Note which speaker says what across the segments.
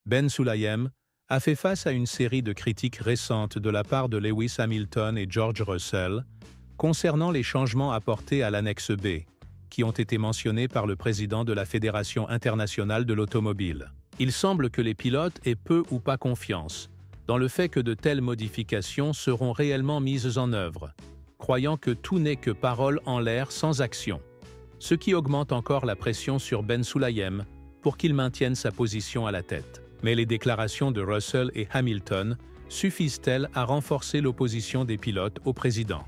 Speaker 1: Ben Sulayem a fait face à une série de critiques récentes de la part de Lewis Hamilton et George Russell concernant les changements apportés à l'annexe B, qui ont été mentionnés par le président de la Fédération internationale de l'automobile. Il semble que les pilotes aient peu ou pas confiance dans le fait que de telles modifications seront réellement mises en œuvre, croyant que tout n'est que parole en l'air sans action, ce qui augmente encore la pression sur Ben Sulayem pour qu'il maintienne sa position à la tête. Mais les déclarations de Russell et Hamilton suffisent-elles à renforcer l'opposition des pilotes au président?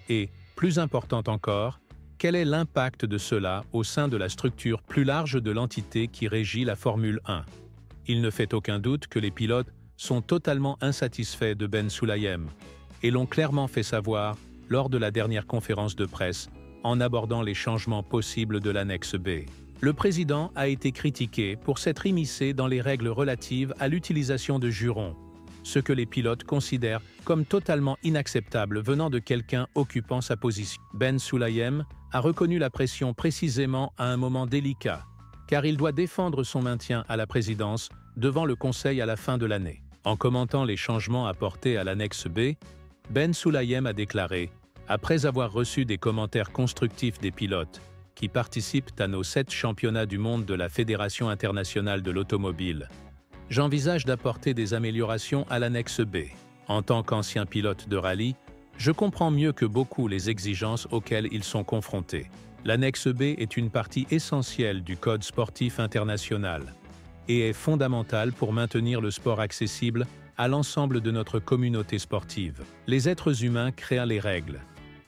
Speaker 1: Et, plus important encore, quel est l'impact de cela au sein de la structure plus large de l'entité qui régit la Formule 1? Il ne fait aucun doute que les pilotes sont totalement insatisfaits de Ben Sulayem et l'ont clairement fait savoir lors de la dernière conférence de presse en abordant les changements possibles de l'annexe B. Le président a été critiqué pour s'être immiscé dans les règles relatives à l'utilisation de jurons, ce que les pilotes considèrent comme totalement inacceptable venant de quelqu'un occupant sa position. Ben Sulayem a reconnu la pression précisément à un moment délicat, car il doit défendre son maintien à la présidence devant le Conseil à la fin de l'année. En commentant les changements apportés à l'annexe B, Ben Sulayem a déclaré « Après avoir reçu des commentaires constructifs des pilotes qui participent à nos 7 championnats du monde de la Fédération internationale de l'automobile, j'envisage d'apporter des améliorations à l'annexe B. En tant qu'ancien pilote de rallye, je comprends mieux que beaucoup les exigences auxquelles ils sont confrontés. L'annexe B est une partie essentielle du Code sportif international et est fondamentale pour maintenir le sport accessible à l'ensemble de notre communauté sportive. Les êtres humains créent les règles,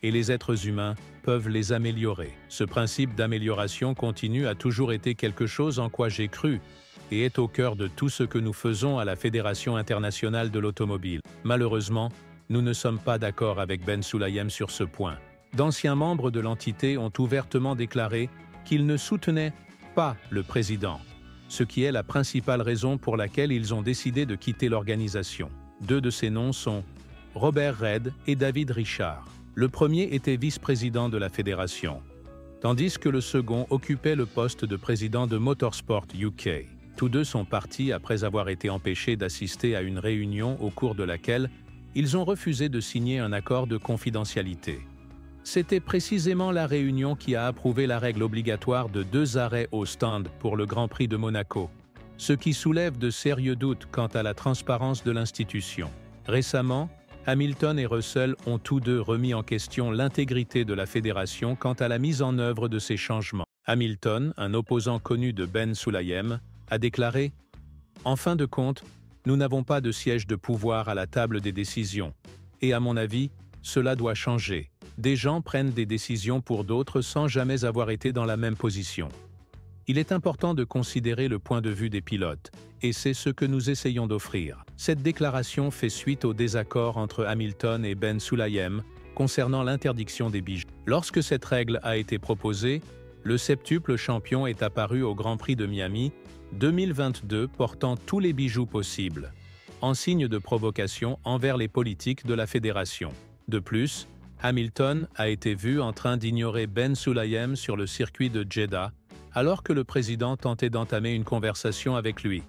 Speaker 1: et les êtres humains peuvent les améliorer. Ce principe d'amélioration continue a toujours été quelque chose en quoi j'ai cru, et est au cœur de tout ce que nous faisons à la Fédération internationale de l'automobile. Malheureusement, nous ne sommes pas d'accord avec Ben Sulayem sur ce point. D'anciens membres de l'entité ont ouvertement déclaré qu'ils ne soutenaient pas le président, ce qui est la principale raison pour laquelle ils ont décidé de quitter l'organisation. 2 de ces noms sont Robert Reid et David Richard. Le premier était vice-président de la fédération, tandis que le second occupait le poste de président de Motorsport UK. Tous deux sont partis après avoir été empêchés d'assister à une réunion au cours de laquelle ils ont refusé de signer un accord de confidentialité. C'était précisément la réunion qui a approuvé la règle obligatoire de 2 arrêts au stand pour le Grand Prix de Monaco, ce qui soulève de sérieux doutes quant à la transparence de l'institution. Récemment, Hamilton et Russell ont tous deux remis en question l'intégrité de la fédération quant à la mise en œuvre de ces changements. Hamilton, un opposant connu de Ben Sulayem, a déclaré « En fin de compte, nous n'avons pas de siège de pouvoir à la table des décisions, et à mon avis, cela doit changer. Des gens prennent des décisions pour d'autres sans jamais avoir été dans la même position. Il est important de considérer le point de vue des pilotes, et c'est ce que nous essayons d'offrir. » Cette déclaration fait suite au désaccord entre Hamilton et Ben Sulayem concernant l'interdiction des bijoux. Lorsque cette règle a été proposée, le septuple champion est apparu au Grand Prix de Miami 2022 portant tous les bijoux possibles, en signe de provocation envers les politiques de la fédération. De plus, Hamilton a été vu en train d'ignorer Ben Sulayem sur le circuit de Jeddah, alors que le président tentait d'entamer une conversation avec lui,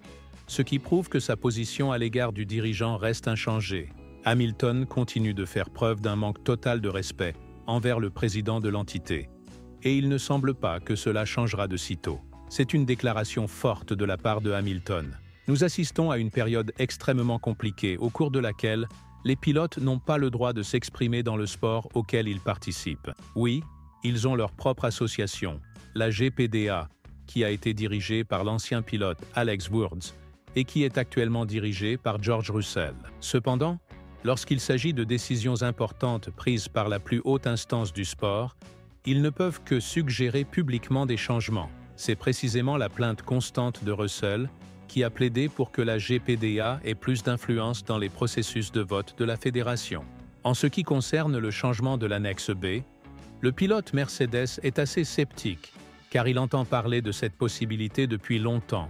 Speaker 1: ce qui prouve que sa position à l'égard du dirigeant reste inchangée. Hamilton continue de faire preuve d'un manque total de respect envers le président de l'entité, et il ne semble pas que cela changera de sitôt. C'est une déclaration forte de la part de Hamilton. Nous assistons à une période extrêmement compliquée au cours de laquelle les pilotes n'ont pas le droit de s'exprimer dans le sport auquel ils participent. Oui, ils ont leur propre association, la GPDA, qui a été dirigée par l'ancien pilote Alex Wurz et qui est actuellement dirigée par George Russell. Cependant, lorsqu'il s'agit de décisions importantes prises par la plus haute instance du sport, ils ne peuvent que suggérer publiquement des changements. C'est précisément la plainte constante de Russell qui a plaidé pour que la GPDA ait plus d'influence dans les processus de vote de la fédération. En ce qui concerne le changement de l'annexe B, le pilote Mercedes est assez sceptique, car il entend parler de cette possibilité depuis longtemps,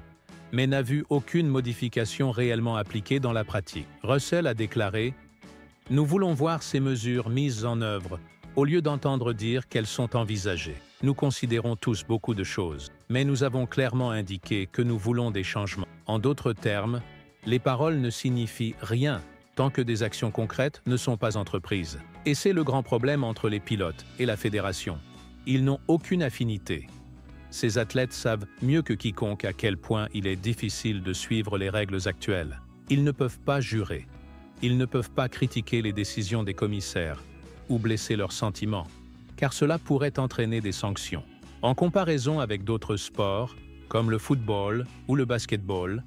Speaker 1: mais n'a vu aucune modification réellement appliquée dans la pratique. Russell a déclaré « Nous voulons voir ces mesures mises en œuvre au lieu d'entendre dire qu'elles sont envisagées. Nous considérons tous beaucoup de choses, mais nous avons clairement indiqué que nous voulons des changements. En d'autres termes, les paroles ne signifient rien tant que des actions concrètes ne sont pas entreprises. Et c'est le grand problème entre les pilotes et la fédération. Ils n'ont aucune affinité. Ces athlètes savent mieux que quiconque à quel point il est difficile de suivre les règles actuelles. Ils ne peuvent pas jurer. Ils ne peuvent pas critiquer les décisions des commissaires ou blesser leurs sentiments, car cela pourrait entraîner des sanctions. En comparaison avec d'autres sports, comme le football ou le basketball,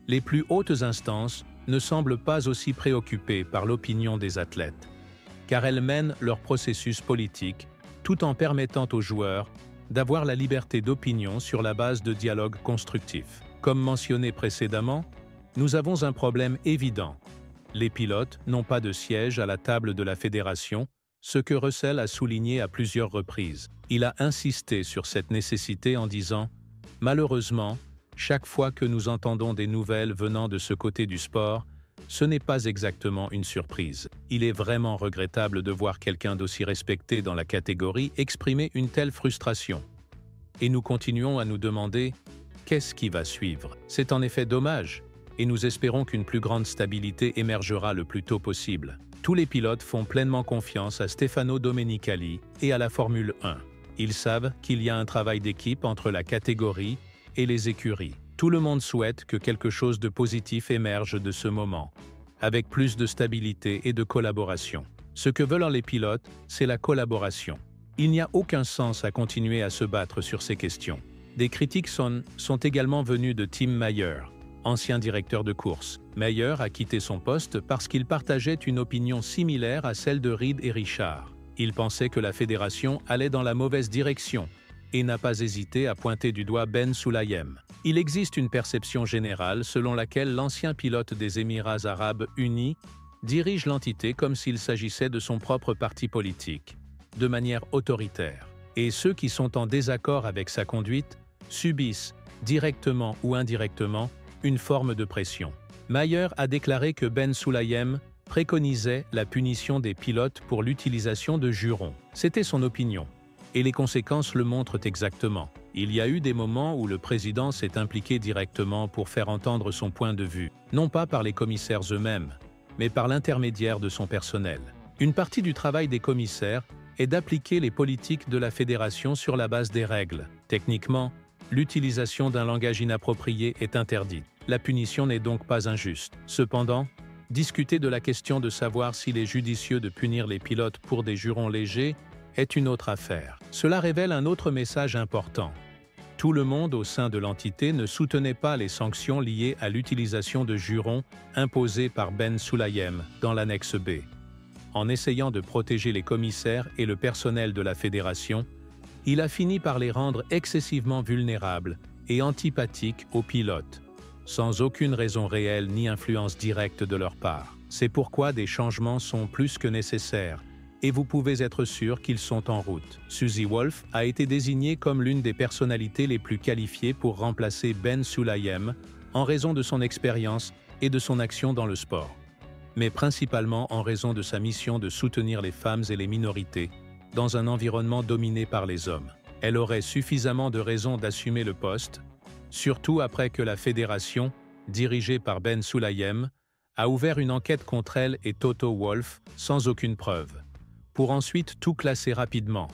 Speaker 1: les plus hautes instances ne semblent pas aussi préoccupées par l'opinion des athlètes, car elles mènent leur processus politique tout en permettant aux joueurs d'avoir la liberté d'opinion sur la base de dialogues constructifs. Comme mentionné précédemment, nous avons un problème évident. Les pilotes n'ont pas de siège à la table de la fédération, ce que Russell a souligné à plusieurs reprises. Il a insisté sur cette nécessité en disant « Malheureusement, chaque fois que nous entendons des nouvelles venant de ce côté du sport, ce n'est pas exactement une surprise. Il est vraiment regrettable de voir quelqu'un d'aussi respecté dans la catégorie exprimer une telle frustration. Et nous continuons à nous demander qu'est-ce qui va suivre. C'est en effet dommage, et nous espérons qu'une plus grande stabilité émergera le plus tôt possible. Tous les pilotes font pleinement confiance à Stefano Domenicali et à la Formule 1. Ils savent qu'il y a un travail d'équipe entre la catégorie et les écuries. Tout le monde souhaite que quelque chose de positif émerge de ce moment, avec plus de stabilité et de collaboration. Ce que veulent les pilotes, c'est la collaboration. Il n'y a aucun sens à continuer à se battre sur ces questions. Des critiques sont également venues de Tim Mayer, ancien directeur de course. Mayer a quitté son poste parce qu'il partageait une opinion similaire à celle de Reed et Richard. Il pensait que la fédération allait dans la mauvaise direction et n'a pas hésité à pointer du doigt Ben Sulayem. Il existe une perception générale selon laquelle l'ancien pilote des Émirats arabes unis dirige l'entité comme s'il s'agissait de son propre parti politique, de manière autoritaire. Et ceux qui sont en désaccord avec sa conduite subissent, directement ou indirectement, une forme de pression. Mayer a déclaré que Ben Sulayem préconisait la punition des pilotes pour l'utilisation de jurons. C'était son opinion. Et les conséquences le montrent exactement. Il y a eu des moments où le président s'est impliqué directement pour faire entendre son point de vue, non pas par les commissaires eux-mêmes, mais par l'intermédiaire de son personnel. Une partie du travail des commissaires est d'appliquer les politiques de la fédération sur la base des règles. Techniquement, l'utilisation d'un langage inapproprié est interdite. La punition n'est donc pas injuste. Cependant, discuter de la question de savoir s'il est judicieux de punir les pilotes pour des jurons légers est une autre affaire. Cela révèle un autre message important. Tout le monde au sein de l'entité ne soutenait pas les sanctions liées à l'utilisation de jurons imposées par Ben Sulayem dans l'annexe B. En essayant de protéger les commissaires et le personnel de la fédération, il a fini par les rendre excessivement vulnérables et antipathiques aux pilotes, sans aucune raison réelle ni influence directe de leur part. C'est pourquoi des changements sont plus que nécessaires, et vous pouvez être sûr qu'ils sont en route. Suzy Wolff a été désignée comme l'une des personnalités les plus qualifiées pour remplacer Ben Sulayem en raison de son expérience et de son action dans le sport, mais principalement en raison de sa mission de soutenir les femmes et les minorités dans un environnement dominé par les hommes. Elle aurait suffisamment de raisons d'assumer le poste, surtout après que la fédération, dirigée par Ben Sulayem, a ouvert une enquête contre elle et Toto Wolff sans aucune preuve, pour ensuite tout classer rapidement,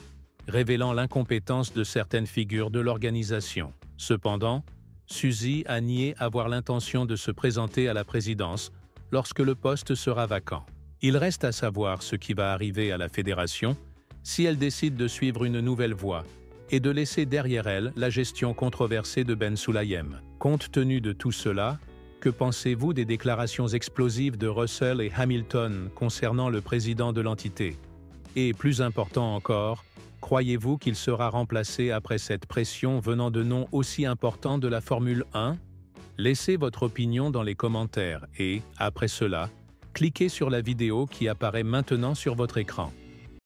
Speaker 1: révélant l'incompétence de certaines figures de l'organisation. Cependant, Suzy a nié avoir l'intention de se présenter à la présidence lorsque le poste sera vacant. Il reste à savoir ce qui va arriver à la fédération si elle décide de suivre une nouvelle voie et de laisser derrière elle la gestion controversée de Ben Sulayem. Compte tenu de tout cela, que pensez-vous des déclarations explosives de Russell et Hamilton concernant le président de l'entité? Et plus important encore, croyez-vous qu'il sera remplacé après cette pression venant de noms aussi importants de la Formule 1? Laissez votre opinion dans les commentaires et, après cela, cliquez sur la vidéo qui apparaît maintenant sur votre écran.